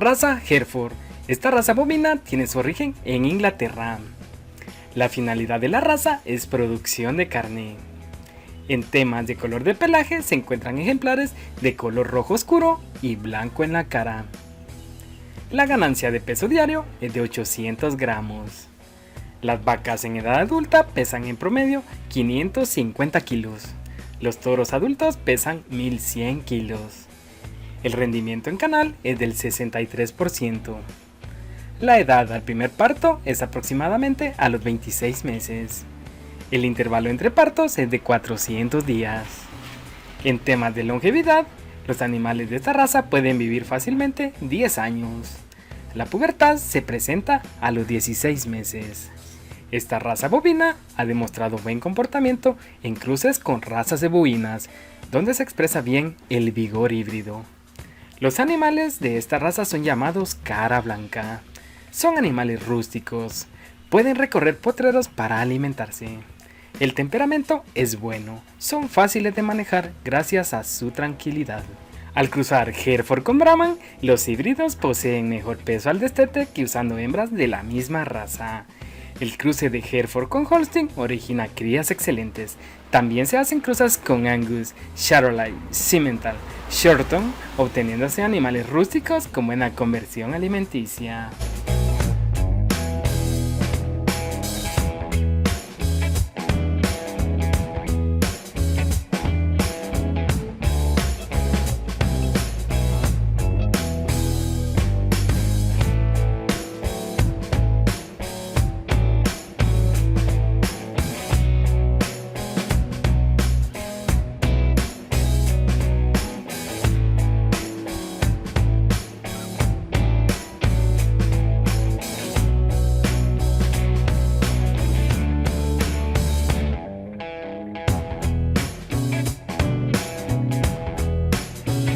Raza Hereford. Esta raza bovina tiene su origen en Inglaterra. La finalidad de la raza es producción de carne. En temas de color de pelaje se encuentran ejemplares de color rojo oscuro y blanco en la cara. La ganancia de peso diario es de 800 gramos. Las vacas en edad adulta pesan en promedio 550 kilos. Los toros adultos pesan 1100 kilos. El rendimiento en canal es del 63%. La edad al primer parto es aproximadamente a los 26 meses. El intervalo entre partos es de 400 días. En temas de longevidad, los animales de esta raza pueden vivir fácilmente 10 años. La pubertad se presenta a los 16 meses. Esta raza bovina ha demostrado buen comportamiento en cruces con razas de bovinas, donde se expresa bien el vigor híbrido. Los animales de esta raza son llamados cara blanca. Son animales rústicos. Pueden recorrer potreros para alimentarse. El temperamento es bueno. Son fáciles de manejar gracias a su tranquilidad. Al cruzar Hereford con Brahman, los híbridos poseen mejor peso al destete que usando hembras de la misma raza. El cruce de Hereford con Holstein origina crías excelentes. También se hacen cruzas con Angus, Charolais, Simmental, Shorton, obteniéndose animales rústicos con buena conversión alimenticia.